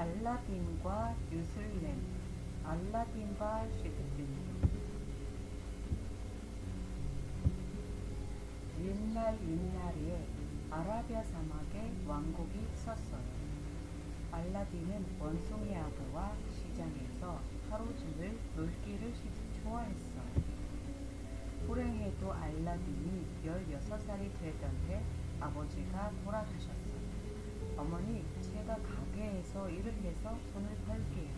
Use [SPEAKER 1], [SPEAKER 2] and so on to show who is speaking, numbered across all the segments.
[SPEAKER 1] 알라딘과 유슬렘, 알라딘과 시드빈. 옛날에 아라비아 사막에 왕국이 있었어요. 알라딘은 원숭이 아부와 시장에서 하루 종일 놀기를 좋아했어요. 불행해도 알라딘이 16살이 되던 해 아버지가 돌아가셨어요. 어머니, 제가 가게에서 일을 해서 돈을 벌게요.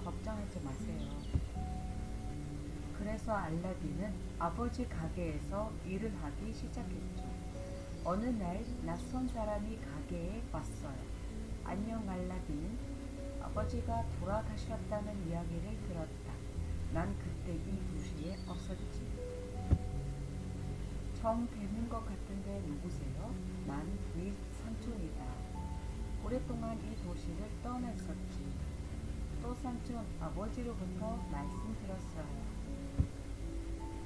[SPEAKER 1] 걱정하지 마세요. 그래서 알라딘은 아버지 가게에서 일을 하기 시작했죠. 어느 날 낯선 사람이 가게에 왔어요. 안녕 알라딘. 아버지가 돌아가셨다는 이야기를 들었다. 난 그때 이 도시에 없었지. 처음 뵙는 것 같은데 누구세요? 난 네 삼촌이다. 오랫동안 이 도시를 떠났었지. 또 삼촌, 아버지로부터 말씀 들었어요.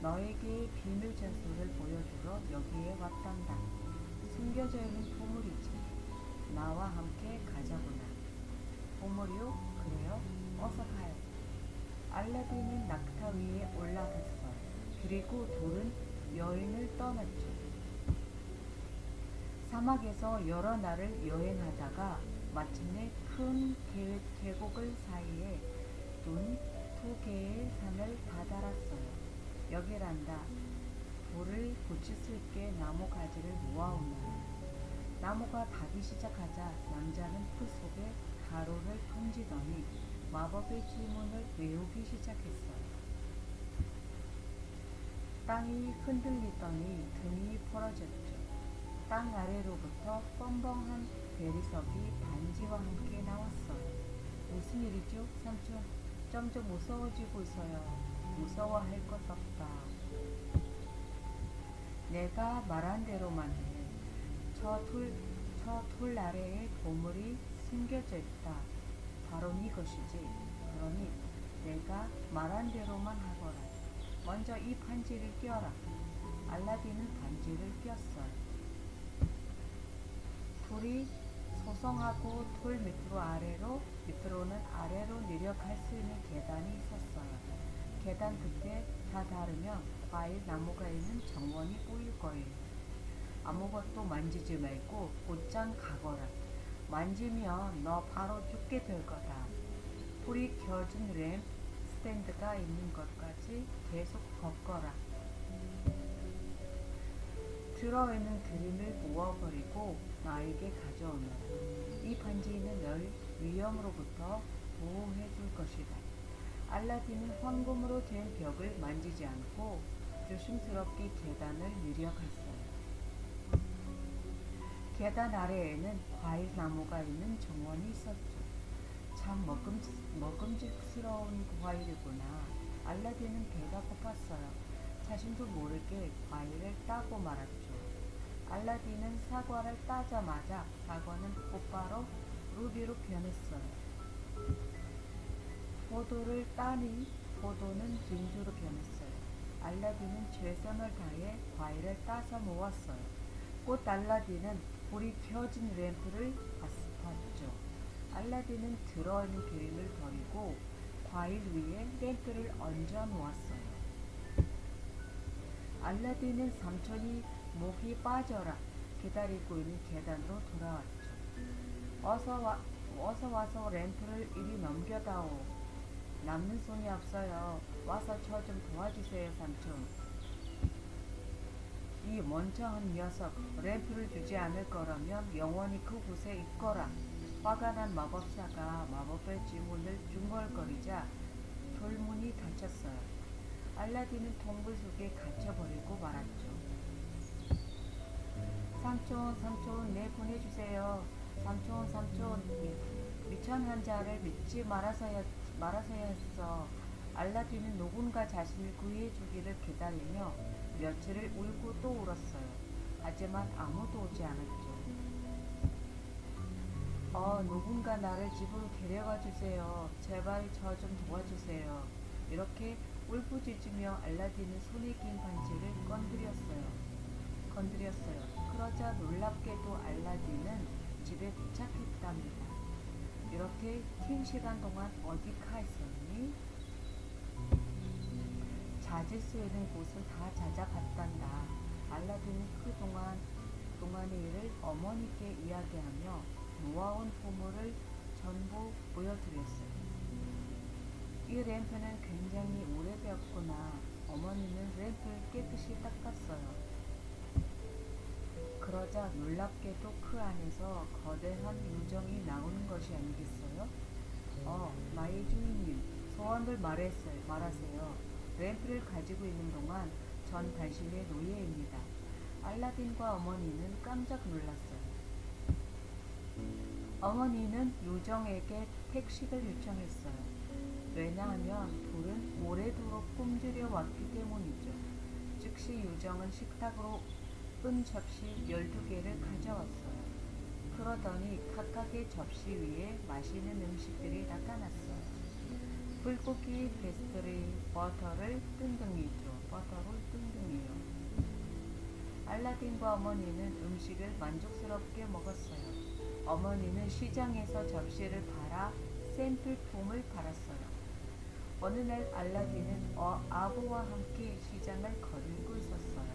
[SPEAKER 1] 너에게 비밀 장소를 보여주러 여기에 왔단다. 숨겨져 있는 보물이지. 나와 함께 가자구나. 보물이요? 그래요? 어서 가요. 알라딘은 낙타 위에 올라갔어요. 그리고 둘은 여행을 떠났죠. 사막에서 여러 날을 여행하다가 마침내 큰 계곡을 사이에 둔 2개의 산을 다다랐어요. 여기란다. 불을 붙일 수 있게 나무 가지를 모아오나요. 나무가 닿기 시작하자 남자는 풀 속에 가루를 던지더니 마법의 주문을 외우기 시작했어요. 땅이 흔들리더니 등이 벌어졌죠. 땅 아래로부터 뻥뻥한 대리석이 반지와 함께 나왔어요. 무슨 일이죠, 삼촌? 점점 무서워지고 있어요. 무서워할 것 없다. 내가 말한 대로만 해. 저 돌 아래에 보물이 숨겨져 있다. 바로 이것이지. 그러니 내가 말한 대로만 하거라. 먼저 이 반지를 껴라. 알라딘은 반지를 꼈어요. 불이 소성하고 돌 밑으로는 아래로 내려갈 수 있는 계단이 있었어요. 계단 끝에 다다르면 과일 나무가 있는 정원이 보일 거예요. 아무것도 만지지 말고 곧장 가거라. 만지면 너 바로 죽게 될 거다. 불이 켜진 램프 스탠드가 있는 것까지 계속 걷거라. 들어있는 그림을 모아버리고 나에게 가져오너라. 이 반지는 널 위험으로부터 보호해 줄 것이다. 알라딘은 황금으로 된 벽을 만지지 않고 조심스럽게 계단을 내려갔어요. 계단 아래에는 과일 나무가 있는 정원이 있었죠. 참 먹음직스러운 과일이구나. 알라딘은 배가 고팠어요. 자신도 모르게 과일을 따고 말았죠. 알라딘은 사과를 따자마자 사과는 곧바로 루비로 변했어요. 포도를 따니 포도는 진주로 변했어요. 알라딘은 최선을 다해 과일을 따서 모았어요. 곧 알라딘은 불이 켜진 램프를 봤죠. 알라딘은 들어있는 그림을 버리고 과일 위에 램프를 얹어 놓았어요. 알라딘은 삼촌이 목이 빠져라 기다리고 있는 계단으로 돌아왔죠. 어서 와서 램프를 이리 넘겨다오. 남는 손이 없어요. 와서 저 좀 도와주세요, 삼촌. 이 멍청한 녀석, 램프를 주지 않을 거라면 영원히 그곳에 있거라. 화가 난 마법사가 마법의 지문을 중얼거리자 돌문이 닫혔어요. 알라딘은 동굴 속에 갇혀버리고 말았죠. 삼촌, 내 보내주세요. 삼촌, 미천 환자를 믿지 말아서였어. 알라딘은 누군가 자신을 구해주기를 기다리며 며칠을 울고 또 울었어요. 하지만 아무도 오지 않았죠. 누군가 나를 집으로 데려가 주세요. 제발 저 좀 도와주세요. 이렇게 울부짖으며 알라딘은 손에 낀 반지를 건드렸어요. 그러자 놀랍게도 알라딘은 집에 도착했답니다. 이렇게 이렇게 긴 시간 동안 어디 가 있었니? 찾을 수 있는 곳은 다 찾아봤단다. 알라딘은 동안의 일을 어머니께 이야기하며 모아온 보물을 전부 보여드렸어요. 이 램프는 굉장히 오래되었구나. 어머니는 램프를 깨끗이 닦았어요. 그러자 놀랍게도 그 안에서 거대한 요정이 나오는 것이 아니겠어요? 나의 주인님, 소원을 말하세요. 램프를 가지고 있는 동안 전 당신의 노예입니다. 알라딘과 어머니는 깜짝 놀랐어요. 어머니는 요정에게 택식을 요청했어요. 왜냐하면 돌은 오래도록 꿈들여 왔기 때문이죠. 즉시 요정은 식탁으로 은 접시 12개를 가져왔어요. 그러더니 각각의 접시 위에 맛있는 음식들이 나타났어요. 불고기, 페스트리, 버터를 등등이죠. 알라딘과 어머니는 음식을 만족스럽게 먹었어요. 어머니는 시장에서 접시를 팔아 샘플품을 팔았어요. 어느 날 알라딘은 아부와 함께 시장을 거닐고 있었어요.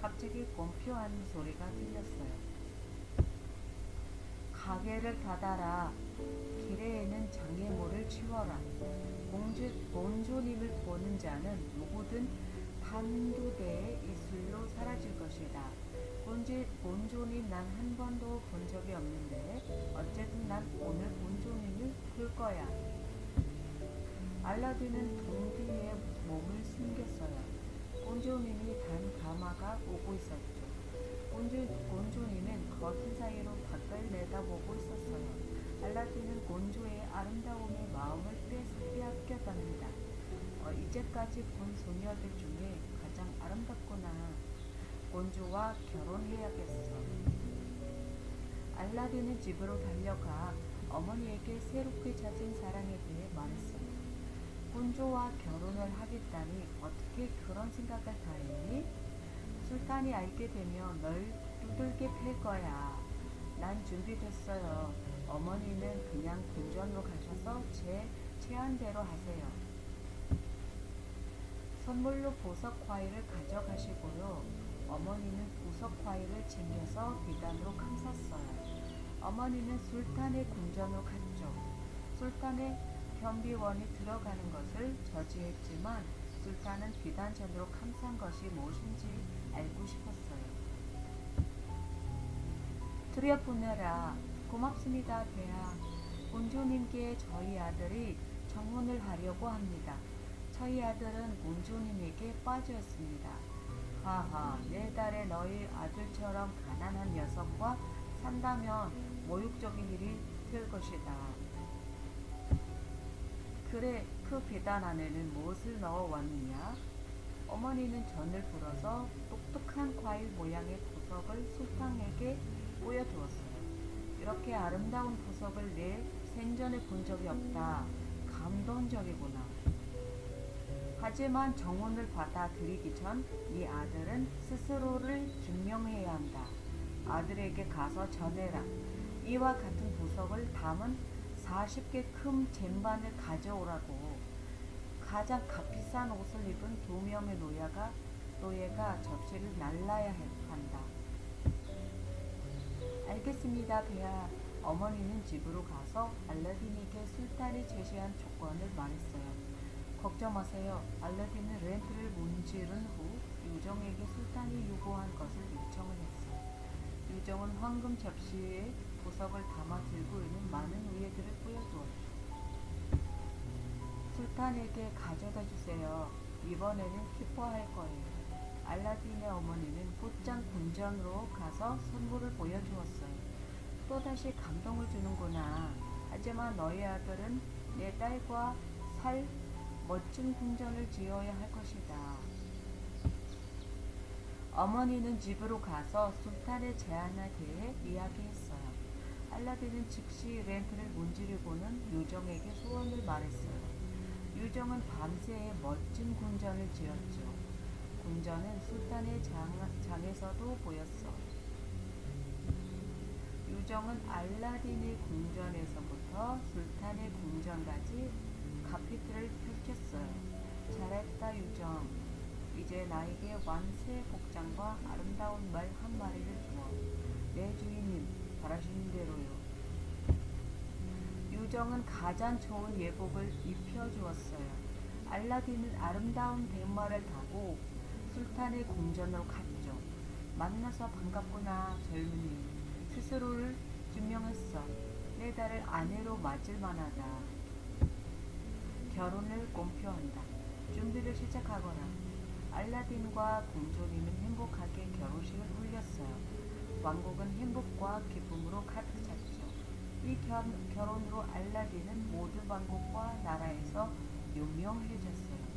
[SPEAKER 1] 갑자기 꼼표하는 소리가 들렸어요. 가게를 닫아라. 길에 있는 장애물을 치워라. 곤조님을 보는 자는 누구든 한두 대의 이슬로 사라질 것이다. 곤조님 난 한 번도 본 적이 없는데 어쨌든 난 오늘 곤조님을 볼 거야. 알라딘은 동 뒤에 몸을 숨겼어요. 곤조님이 단 가마가 오고 있었죠. 곤조님은 거튼 사이로 밖을 내다보고 있었어요. 알라딘은 곤조의 아름다움에 마음을 빼앗겼답니다. 이제까지 본 소녀들 중에 가장 아름답구나. 곤조와 결혼해야겠어. 알라딘은 집으로 달려가 어머니에게 새롭게 찾은 사랑에 대해 말했어요. 곤조와 결혼을 하겠다니 어떻게 그런 생각을 다 했니? 술탄이 알게 되면 널 두들게 팰 거야. 난 준비됐어요. 어머니는 그냥 궁전으로 가셔서 제 제안대로 하세요. 선물로 보석 과일을 가져가시고요. 어머니는 보석 과일을 챙겨서 비단으로 감쌌어요. 어머니는 술탄의 궁전으로 갔죠. 술탄의 변비원이 들어가는 것을 저지했지만 술탄은 비단전으로 감싼 것이 무엇인지 알고 싶었어요. 들여보내라. 고맙습니다, 폐하. 곤조님께 저희 아들이 정혼을 하려고 합니다. 저희 아들은 곤조님에게 빠져있습니다. 하하, 내달에 너희 아들처럼 가난한 녀석과 산다면 모욕적인 일이 될 것이다. 그래, 그 비단 안에는 무엇을 넣어왔느냐? 어머니는 전을 불어서 똑똑한 과일 모양의 보석을 술탕에게 보여주었어요. 이렇게 아름다운 보석을 내 생전에 본 적이 없다. 감동적이구나. 하지만 정혼을 받아들이기 전 네 아들은 스스로를 증명해야 한다. 아들에게 가서 전해라. 이와 같은 보석을 담은 40개 큰 쟁반을 가져오라고. 가장 값비싼 옷을 입은 2명의 노예가 접시를 날라야 한다. 알겠습니다, 폐하. 어머니는 집으로 가서 알라딘에게 술탄이 제시한 조건을 말했어요. 걱정 마세요. 알라딘은 램프를 문지른 후 요정에게 술탄이 요구한 것을 요청을 했어요. 요정은 황금 접시에 보석을 담아 들고 있는 많은 우예들을 뿌려주었죠. 술탄에게 가져다 주세요. 이번에는 기뻐할 거예요. 알라딘의 어머니는 곧장 궁전으로 가서 선물을 보여주었어요. 또다시 감동을 주는구나. 하지만 너희 아들은 내 딸과 살 멋진 궁전을 지어야 할 것이다. 어머니는 집으로 가서 술탄의 제안에 대해 이야기했어요. 알라딘은 즉시 램프를 문지르고는 요정에게 소원을 말했어요. 요정은 밤새 멋진 궁전을 지었죠. 궁전은 술탄의 장에서도 보였어. 요정은 알라딘의 궁전에서부터 옮겨 술탄의 궁전까지 카피트를 펼쳤어요. 잘했다 유정. 이제 나에게 완세 복장과 아름다운 말 한 마리를 주어. 네 주인님, 바라시는 대로요. 유정은 가장 좋은 예복을 입혀주었어요. 알라딘은 아름다운 백마를 타고 술탄의 궁전으로 갔죠. 만나서 반갑구나 젊은이. 스스로를 증명했어. 내 딸을 아내로 맞을 만하다. 결혼을 공표한다. 준비를 시작하거라. 알라딘과 공주님은 행복하게 결혼식을 올렸어요. 왕국은 행복과 기쁨으로 가득 찼죠. 이 결혼으로 알라딘은 모든 왕국과 나라에서 유명해졌어요.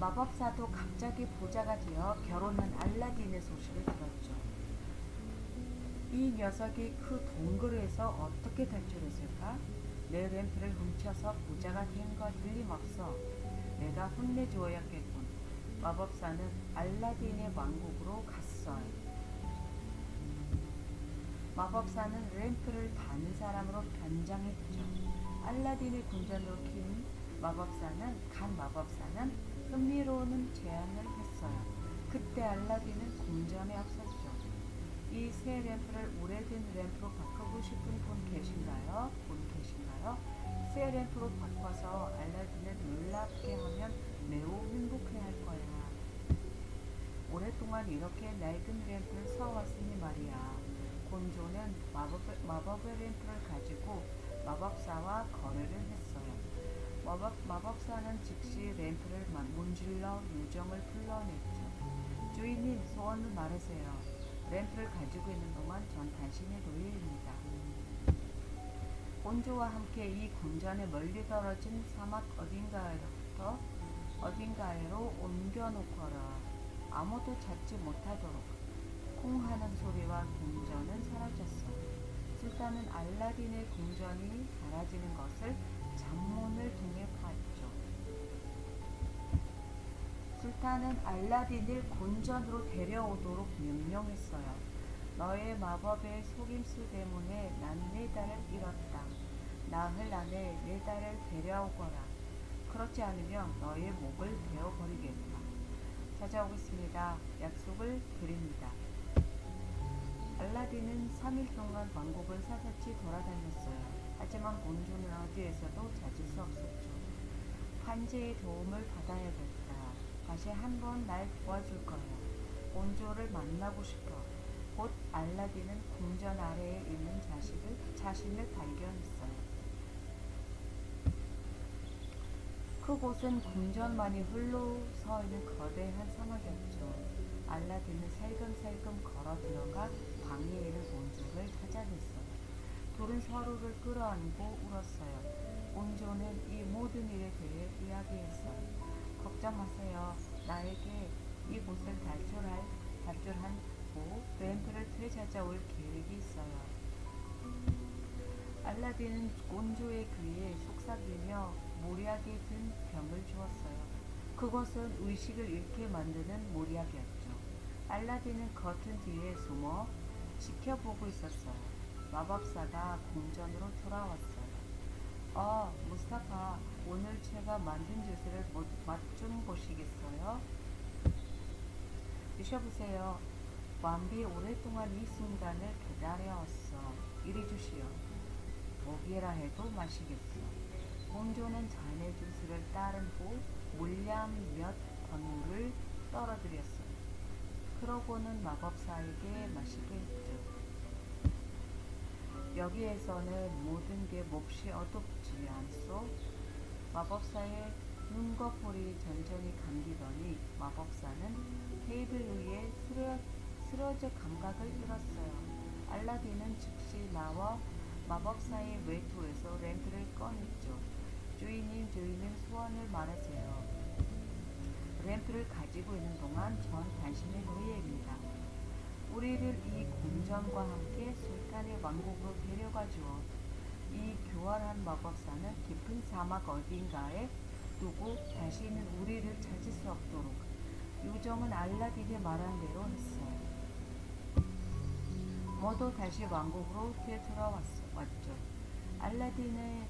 [SPEAKER 1] 마법사도 갑자기 부자가 되어 결혼한 알라딘의 소식을 들었죠. 이 녀석이 그 동굴에서 어떻게 탈출했을까? 내 램프를 훔쳐서 부자가 된 거 틀림없어. 내가 혼내주어야겠군. 마법사는 알라딘의 왕국으로 갔어요. 마법사는 램프를 다는 사람으로 변장했죠. 알라딘의 궁전으로 간 마법사는 흥미로운 제안을 했어요. 그때 알라딘은 궁전에 앞섰죠. 이 새 램프를 오래된 램프로 바꾸고 싶은 분 계신가요? 새 램프로 바꿔서 알라딘을 놀랍게 하면 매우 행복해할 거야. 오랫동안 이렇게 낡은 램프를 써왔으니 말이야. 곤조는 마법의 램프를 가지고 마법사와 거래를 했어요. 마법사는 즉시 램프를 문질러 유정을 불러냈죠. 주인님, 소원을 말하세요. 램프를 가지고 있는 동안 전 당신의 노예입니다. 곤조와 함께 이 궁전에 멀리 떨어진 사막 어딘가에로 옮겨놓거라. 아무도 찾지 못하도록. 콩하는 소리와 궁전은 사라졌어. 술탄은 알라딘의 궁전이 사라지는 것을 잠문을 통해 봤죠. 술탄은 알라딘을 궁전으로 데려오도록 명령했어요. 너의 마법의 속임수 때문에 난 내 딸을 잃었다. 나흘 안에 내 딸을 데려오거라. 그렇지 않으면 너의 목을 베어버리겠다. 찾아오겠습니다. 약속을 드립니다. 알라딘은 3일 동안 왕국을 샅샅이 돌아다녔어요. 하지만 곤조는 어디에서도 찾을 수 없었죠. 판재의 도움을 받아야겠다. 다시 한번 날 도와줄 거야. 곤조를 만나고 싶어. 곧 알라딘은 궁전 아래에 있는 자신을 발견했어요. 그곳은 궁전만이 홀로 서 있는 거대한 사막이었죠. 알라딘은 살금살금 걸어 들어가 방에 있는 곤조를 찾아냈어요. 둘은 서로를 끌어안고 울었어요. 곤조는 이 모든 일에 대해 이야기했어요. 걱정 마세요. 나에게 이곳을 탈출한 후 램프를 되찾아올 계획이 있어요. 알라딘은 곤조의 귀에 속삭이며 모략이 든 병을 주었어요. 그것은 의식을 잃게 만드는 모략이었죠. 알라딘은 커튼 뒤에 숨어 지켜보고 있었어요. 마법사가 궁전으로 돌아왔어요. 무스타파, 오늘 제가 만든 주스를 맛 좀 보시겠어요? 드셔보세요. 왕비 오랫동안 이 순간을 기다려왔어. 이리 주시오. 목이라 해도 마시겠어. 곤조는 잔의 주스를 따른 후 물량 몇 방울을 떨어뜨렸어요. 그러고는 마법사에게 마시게 했죠. 여기에서는 모든 게 몹시 어둡지 않소? 마법사의 눈과 볼이 천천히 감기더니 마법사는 테이블 위에 쓰러져 감각을 잃었어요. 알라딘은 즉시 나와 마법사의 외투에서 램프를 꺼냈죠. 주인님 소원을 말하세요. 램프를 가지고 있는 동안 전 당신의 노예입니다. 우리를 이 궁전과 함께 술탄의 왕국으로 데려가 주어. 이 교활한 마법사는 깊은 사막 어딘가에 두고 다시는 우리를 찾을 수 없도록. 유정은 알라딘이 말한 대로 했어요. 모두 다시 왕국으로 되돌아왔죠. 알라딘의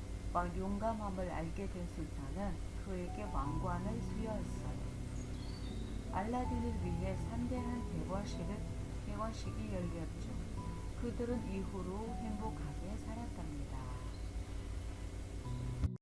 [SPEAKER 1] 용감함을 알게 된 술탄은 그에게 왕관을 수여했어요. 알라딘을 위해 산대한 개관식이 열렸죠. 그들은 이후로 행복하게 살았답니다.